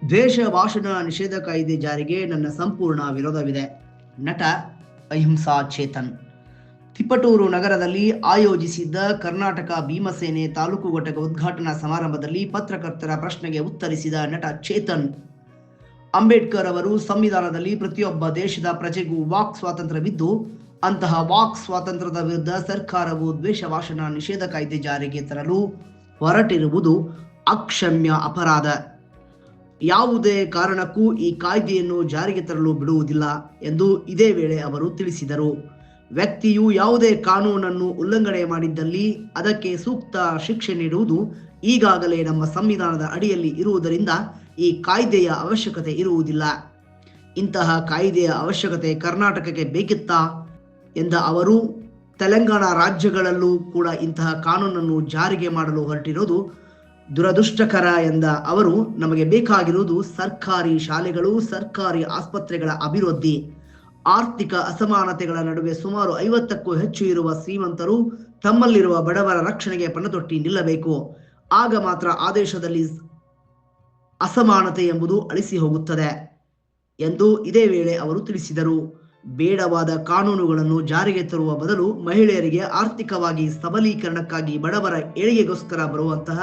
ದ್ವೇಷ ಭಾಷಣ ನಿಷೇಧ ಕಾಯ್ದೆ ಜಾರಿಗೆ ನನ್ನ ಸಂಪೂರ್ಣ ವಿರೋಧವಿದೆ. ನಟ ಅಹಿಂಸಾ ಚೇತನ್. ತಿಪಟೂರು ನಗರದಲ್ಲಿ ಆಯೋಜಿಸಿದ್ದ ಕರ್ನಾಟಕ ಭೀಮಸೇನೆ ತಾಲೂಕು ಘಟಕ ಉದ್ಘಾಟನಾ ಸಮಾರಂಭದಲ್ಲಿ ಪತ್ರಕರ್ತರ ಪ್ರಶ್ನೆಗೆ ಉತ್ತರಿಸಿದ ನಟ ಚೇತನ್, ಅಂಬೇಡ್ಕರ್ ಅವರು ಸಂವಿಧಾನದಲ್ಲಿ ಪ್ರತಿಯೊಬ್ಬ ದೇಶದ ಪ್ರಜೆಗೂ ವಾಕ್ ಸ್ವಾತಂತ್ರ್ಯವಿದ್ದು, ಅಂತಹ ವಾಕ್ ಸ್ವಾತಂತ್ರ್ಯದ ವಿರುದ್ಧ ಸರ್ಕಾರವು ದ್ವೇಷ ಭಾಷಣ ನಿಷೇಧ ಕಾಯ್ದೆ ಜಾರಿಗೆ ತರಲು ಹೊರಟಿರುವುದು ಅಕ್ಷಮ್ಯ ಅಪರಾಧ. ಯಾವುದೇ ಕಾರಣಕ್ಕೂ ಈ ಕಾಯ್ದೆಯನ್ನು ಜಾರಿಗೆ ತರಲು ಬಿಡುವುದಿಲ್ಲ ಎಂದು ಇದೇ ವೇಳೆ ಅವರು ತಿಳಿಸಿದರು. ವ್ಯಕ್ತಿಯು ಯಾವುದೇ ಕಾನೂನನ್ನು ಉಲ್ಲಂಘನೆ ಮಾಡಿದ್ದಲ್ಲಿ ಅದಕ್ಕೆ ಸೂಕ್ತ ಶಿಕ್ಷೆ ನೀಡುವುದು ಈಗಾಗಲೇ ನಮ್ಮ ಸಂವಿಧಾನದ ಅಡಿಯಲ್ಲಿ ಇರುವುದರಿಂದ ಈ ಕಾಯ್ದೆಯ ಅವಶ್ಯಕತೆ ಇರುವುದಿಲ್ಲ. ಇಂತಹ ಕಾಯ್ದೆಯ ಅವಶ್ಯಕತೆ ಕರ್ನಾಟಕಕ್ಕೆ ಬೇಕಿತ್ತಾ ಎಂದ ಅವರು, ತೆಲಂಗಾಣ ರಾಜ್ಯಗಳಲ್ಲೂ ಕೂಡ ಇಂತಹ ಕಾನೂನನ್ನು ಜಾರಿಗೆ ಮಾಡಲು ಹೊರಟಿರೋದು ದುರದೃಷ್ಟಕರ ಎಂದ ಅವರು, ನಮಗೆ ಬೇಕಾಗಿರುವುದು ಸರ್ಕಾರಿ ಶಾಲೆಗಳು, ಸರ್ಕಾರಿ ಆಸ್ಪತ್ರೆಗಳ ಅಭಿವೃದ್ಧಿ. ಆರ್ಥಿಕ ಅಸಮಾನತೆಗಳ ನಡುವೆ ಸುಮಾರು 50ಕ್ಕೂ ಹೆಚ್ಚು ಇರುವ ಶ್ರೀಮಂತರು ತಮ್ಮಲ್ಲಿರುವ ಬಡವರ ರಕ್ಷಣೆಗೆ ಪಣತೊಟ್ಟಿ ನಿಲ್ಲಬೇಕು. ಆಗ ಮಾತ್ರ ಆ ದೇಶದಲ್ಲಿ ಅಸಮಾನತೆ ಎಂಬುದು ಅಳಿಸಿ ಹೋಗುತ್ತದೆ ಎಂದು ಇದೇ ವೇಳೆ ಅವರು ತಿಳಿಸಿದರು. ಬೇಡವಾದ ಕಾನೂನುಗಳನ್ನು ಜಾರಿಗೆ ತರುವ ಬದಲು ಮಹಿಳೆಯರಿಗೆ ಆರ್ಥಿಕವಾಗಿ ಸಬಲೀಕರಣಕ್ಕಾಗಿ ಬಡವರ ಏಳಿಗೆಗೋಸ್ಕರ ಬರುವಂತಹ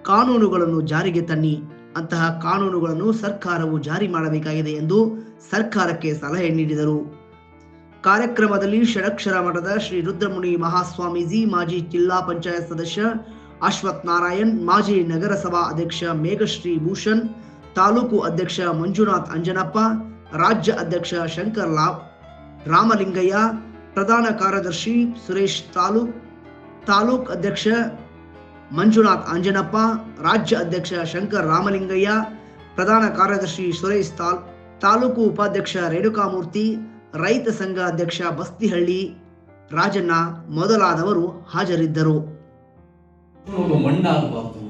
ಕಾನೂನುಗಳನ್ನು ಜಾರಿಗೆ ತನ್ನಿ. ಅಂತಹ ಕಾನೂನುಗಳನ್ನು ಸರ್ಕಾರವು ಜಾರಿ ಮಾಡಬೇಕಾಗಿದೆ ಎಂದು ಸರ್ಕಾರಕ್ಕೆ ಸಲಹೆ ನೀಡಿದರು. ಕಾರ್ಯಕ್ರಮದಲ್ಲಿ ಷಡಕ್ಷರ ಮಠದ ಶ್ರೀ ರುದ್ರಮುನಿ ಮಹಾಸ್ವಾಮೀಜಿ, ಮಾಜಿ ಜಿಲ್ಲಾ ಪಂಚಾಯತ್ ಸದಸ್ಯ ಅಶ್ವಥ್ ನಾರಾಯಣ್, ಮಾಜಿ ನಗರಸಭಾ ಅಧ್ಯಕ್ಷ ಮೇಘಶ್ರೀ ಭೂಷಣ್, ತಾಲೂಕು ಅಧ್ಯಕ್ಷ ಮಂಜುನಾಥ್ ಅಂಜನಪ್ಪ, ರಾಜ್ಯ ಅಧ್ಯಕ್ಷ ಶಂಕರ್ ರಾಮಲಿಂಗಯ್ಯ, ಪ್ರಧಾನ ಕಾರ್ಯದರ್ಶಿ ಸುರೇಶ್ ತಾಲೂಕ್ ಅಧ್ಯಕ್ಷ ಮಂಜುನಾಥ್ ಅಂಜನಪ್ಪ, ರಾಜ್ಯ ಅಧ್ಯಕ್ಷ ಶಂಕರ್ ರಾಮಲಿಂಗಯ್ಯ, ಪ್ರಧಾನ ಕಾರ್ಯದರ್ಶಿ ಸುರೇಶ್ ತಾಲೂಕು ಉಪಾಧ್ಯಕ್ಷ ರೇಣುಕಾಮೂರ್ತಿ, ರೈತ ಸಂಘ ಅಧ್ಯಕ್ಷ ಬಸ್ತಿಹಳ್ಳಿ ರಾಜಣ್ಣ ಮೊದಲಾದವರು ಹಾಜರಿದ್ದರು. ಮಣ್ಣಾಗಬಾರ್ದು,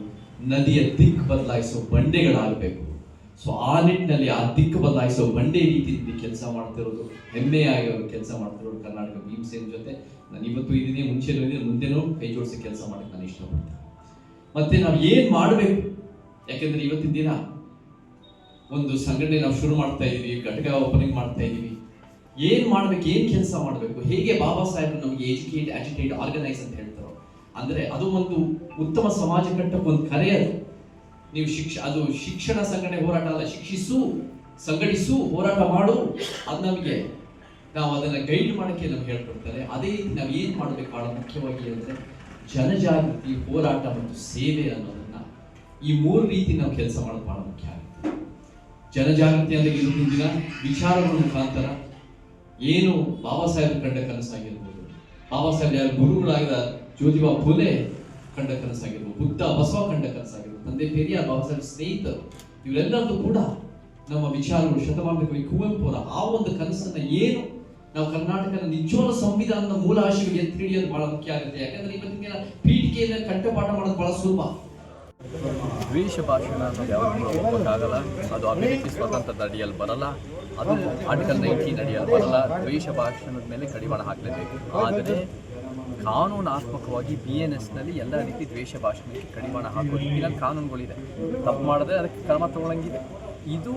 ನದಿಯ ದಿಕ್ಕು ಬದಲಾಯಿಸೋ ಬಂಡೆಗಳಾಗಬೇಕು. ಸೊ ಆ ನಿಟ್ಟಿನಲ್ಲಿ ಆ ದಿಕ್ಕು ಬದಲಾಯಿಸೋ ಬಂಡೆ ರೀತಿಯಲ್ಲಿ ಕೆಲಸ ಮಾಡ್ತಿರೋದು, ಹೆಮ್ಮೆಯಾಗಿ ಅವರು ಕೆಲಸ ಮಾಡ್ತಿರೋದು ಕರ್ನಾಟಕ ಭೀಮಸೇನೆ ಜೊತೆ. ನಾನು ಇವತ್ತು ಇದನ್ನೇ ಮುಂದೆನೂ ಕೈ ಜೋಡಿಸಿ ಕೆಲಸ ಮಾಡಕ್ಕೆ ನಾನು ಇಷ್ಟಪಡ್ತೇನೆ. ಮತ್ತೆ ನಾವು ಏನ್ ಮಾಡಬೇಕು, ಯಾಕೆಂದ್ರೆ ಇವತ್ತಿನ ದಿನ ಒಂದು ಸಂಘಟನೆ ನಾವು ಶುರು ಮಾಡ್ತಾ ಇದೀವಿ, ಘಟಕ ಓಪನಿಂಗ್ ಮಾಡ್ತಾ ಇದೀವಿ. ಏನ್ ಮಾಡ್ಬೇಕು, ಏನ್ ಕೆಲಸ ಮಾಡಬೇಕು, ಹೇಗೆ ಬಾಬಾ ಸಾಹೇಬ್ ನಮಗೆ ಎಜುಕೇಟ್, ಅಜಿಟೇಟ್, ಆರ್ಗನೈಸ್ ಅಂತ ಹೇಳ್ತಾರೋ, ಅಂದ್ರೆ ಅದು ಒಂದು ಉತ್ತಮ ಸಮಾಜ ಕಟ್ಟಕ್ಕೆ ಒಂದು ಕರೆ. ನೀವು ಅದು ಶಿಕ್ಷಣ ಸಂಘಟನೆ ಹೋರಾಟ ಅಲ್ಲ, ಶಿಕ್ಷಿಸು, ಸಂಘಟಿಸು, ಹೋರಾಟ ಮಾಡು, ಅದು ನಮಗೆ ನಾವು ಅದನ್ನ ಗೈಡ್ ಮಾಡಕ್ಕೆ ನಮ್ಗೆ ಹೇಳ್ಕೊಡ್ತಾರೆ. ಅದೇ ರೀತಿ ನಾವು ಏನ್ ಮಾಡ್ಬೇಕು ಬಹಳ ಮುಖ್ಯವಾಗಿ ಅಂದ್ರೆ ಜನಜಾಗೃತಿ, ಹೋರಾಟ ಮತ್ತು ಸೇವೆ ಅನ್ನೋದನ್ನ ಈ 3 ರೀತಿ ನಾವು ಕೆಲಸ ಮಾಡೋದು ಬಹಳ ಮುಖ್ಯ ಆಗುತ್ತೆ. ಜನಜಾಗೃತಿ ಅಂದ್ರೆ ಇವತ್ತಿನ ದಿನ ವಿಚಾರಗಳ ಮುಖಾಂತರ ಏನು ಬಾಬಾ ಸಾಹೇಬ್ ಕಂಡ ಕನಸಾಗಿರ್ಬೋದು, ಬಾಬಾ ಸಾಹೇಬ್ ಯಾರು ಗುರುಗಳಾಗಿದ ಜ್ಯೋತಿಬಾ ಫುಲೆ ಕಂಡ ಕನಸಾಗಿರ್ಬೋದು, ಬುದ್ಧ ಬಸವ ಕಂಡ ಕನಸಾಗಿರ್ಬೋದು, ತಂದೆ ಪೆರಿಯಾರ್, ಬಾಬಾ ಸಾಹೇಬ್ ಸ್ನೇಹಿತರು, ಇವರೆಲ್ಲರೂ ಕೂಡ ನಮ್ಮ ವಿಚಾರಗಳು ಶತಮಾನದ ಕವಿ ಕುವೆಂಪು ಅವರ ಆ ಒಂದು ಕನಸನ್ನ ಏನು ನಾವು ಕರ್ನಾಟಕದ ನಿಜವಾದ ಸಂವಿಧಾನದ ಮೂಲ ಆಶಯಗಳು ಎತ್ತಿ ಹಿಡಿಯೋದು ಬಹಳ ಮುಖ್ಯ ಆಗುತ್ತೆ. ಯಾಕಂದ್ರೆ ಇವತ್ತಿನ ಪೀಠಿಕೆಯನ್ನು ಕಂಠಪಾಠ ಮಾಡೋದು ಬಹಳ ಸುಲಭ. ದ್ವೇಷ ಭಾಷಣ ಅನ್ನೋದು ಯಾವುದು ಒಪ್ಪಕ್ಕಾಗಲ್ಲ. ಅದು ಅಭಿವ್ಯಕ್ತಿ ಸ್ವಾತಂತ್ರ್ಯದ ಅಡಿಯಲ್ಲಿ ಬರಲ್ಲ, ಅದು ಆರ್ಟಿಕಲ್ 19 ಅಡಿಯಲ್ಲಿ ಬರಲ್ಲ. ದ್ವೇಷ ಭಾಷಣದ ಮೇಲೆ ಕಡಿವಾಣ ಹಾಕಲೇಬೇಕು. ಆದರೆ ಕಾನೂನಾತ್ಮಕವಾಗಿ BNSನಲ್ಲಿ ಎಲ್ಲ ರೀತಿ ದ್ವೇಷ ಭಾಷಣಕ್ಕೆ ಕಡಿವಾಣ ಹಾಕೋ ರೀತಿಯಲ್ಲಿ ಕಾನೂನುಗಳಿದೆ. ತಪ್ಪು ಮಾಡಿದ್ರೆ ಅದಕ್ಕೆ ಕ್ರಮ ತಗೊಳ್ಳಂಗಿದೆ. ಇದು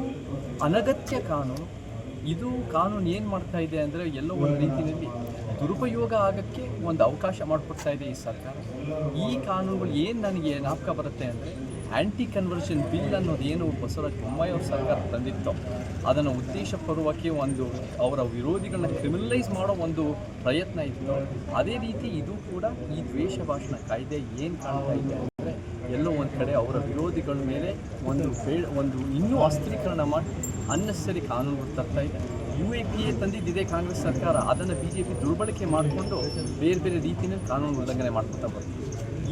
ಅನಗತ್ಯ ಕಾನೂನು. ಇದು ಕಾನೂನು ಏನು ಮಾಡ್ತಾ ಇದೆ ಅಂದರೆ ಎಲ್ಲೋ ಒಂದು ರೀತಿಯಲ್ಲಿ ದುರುಪಯೋಗ ಆಗೋಕ್ಕೆ ಒಂದು ಅವಕಾಶ ಮಾಡಿಕೊಡ್ತಾ ಇದೆ ಈ ಸರ್ಕಾರ. ಈ ಕಾನೂನುಗಳು ಏನು ನನಗೆ ಜ್ಞಾಪಕ ಬರುತ್ತೆ ಅಂದರೆ, ಆ್ಯಂಟಿ ಕನ್ವರ್ಷನ್ ಬಿಲ್ ಅನ್ನೋದು ಏನು ಬಸವರಾಜ ಬೊಮ್ಮಾಯಿ ಅವ್ರ ಸರ್ಕಾರ ತಂದಿತ್ತು, ಅದನ್ನು ಉದ್ದೇಶಪೂರ್ವಕ್ಕೆ ಒಂದು ಅವರ ವಿರೋಧಿಗಳನ್ನ ಕ್ರಿಮಿನಲೈಸ್ ಮಾಡೋ ಒಂದು ಪ್ರಯತ್ನ ಇತ್ತು. ಅದೇ ರೀತಿ ಇದು ಕೂಡ ಈ ದ್ವೇಷ ಭಾಷಣ ಕಾಯ್ದೆ ಏನು ಕಾಣ್ತಾ ಇದೆ ಅಂದರೆ, ಎಲ್ಲೋ ಒಂದು ಕಡೆ ಅವರ ವಿರೋಧಿಗಳ ಮೇಲೆ ಒಂದು ಇನ್ನೂ ಅಸ್ತ್ರೀಕರಣ ಮಾಡಿ ಅನ್ನೆಸರಿ ಕಾನೂನುಗಳು ತರ್ತಾ ಇದೆ. UAPA ತಂದಿದ್ದಿದೆ ಕಾಂಗ್ರೆಸ್ ಸರ್ಕಾರ, ಅದನ್ನು BJP ದುರ್ಬಳಕೆ ಮಾಡಿಕೊಂಡು ಬೇರೆ ಬೇರೆ ರೀತಿಯಲ್ಲಿ ಕಾನೂನು ಉಲ್ಲಂಘನೆ ಮಾಡ್ಕೊತಾ ಬರ್ತೀವಿ.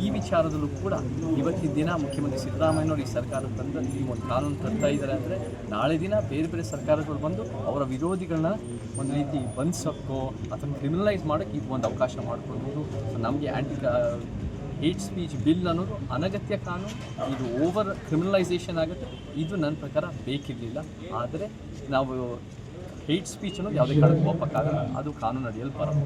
ಈ ವಿಚಾರದಲ್ಲೂ ಕೂಡ ಇವತ್ತಿನ ದಿನ ಮುಖ್ಯಮಂತ್ರಿ ಸಿದ್ದರಾಮಯ್ಯನವರು ಈ ಸರ್ಕಾರ ತಂದ ಈ ಒಂದು ಕಾನೂನು ತರ್ತಾ ಇದ್ದಾರೆ ಅಂದರೆ, ನಾಳೆ ದಿನ ಬೇರೆ ಬೇರೆ ಸರ್ಕಾರಗಳು ಬಂದು ಅವರ ವಿರೋಧಿಗಳನ್ನ ಒಂದು ರೀತಿ ಬಂಧಿಸೋಕ್ಕೋ ಅಥವಾ ಕ್ರಿಮಿನಲೈಸ್ ಮಾಡೋಕ್ಕೆ ಇದು ಒಂದು ಅವಕಾಶ ಮಾಡಿಕೊಡ್ಬೋದು. ನಮಗೆ ಹೇಟ್ ಸ್ಪೀಚ್ ಬಿಲ್ ಅನ್ನೋದು ಅನಗತ್ಯ ಕಾನೂನು. ಇದು ಓವರ್ ಕ್ರಿಮಿನಲೈಸೇಷನ್ ಆಗುತ್ತೆ. ಇದು ನನ್ನ ಪ್ರಕಾರ ಬೇಕಿರಲಿಲ್ಲ. ಆದರೆ ನಾವು ಹೇಟ್ ಸ್ಪೀಚ್ ಅನ್ನೋದು ಯಾವುದೇ ಕಾರಣಕ್ಕೂ ಒಪ್ಪಕ್ಕಾಗಲ್ಲ. ಅದು ಕಾನೂನು ಅಡಿಯಲ್ಲಿ ಬರಲ್ಲ.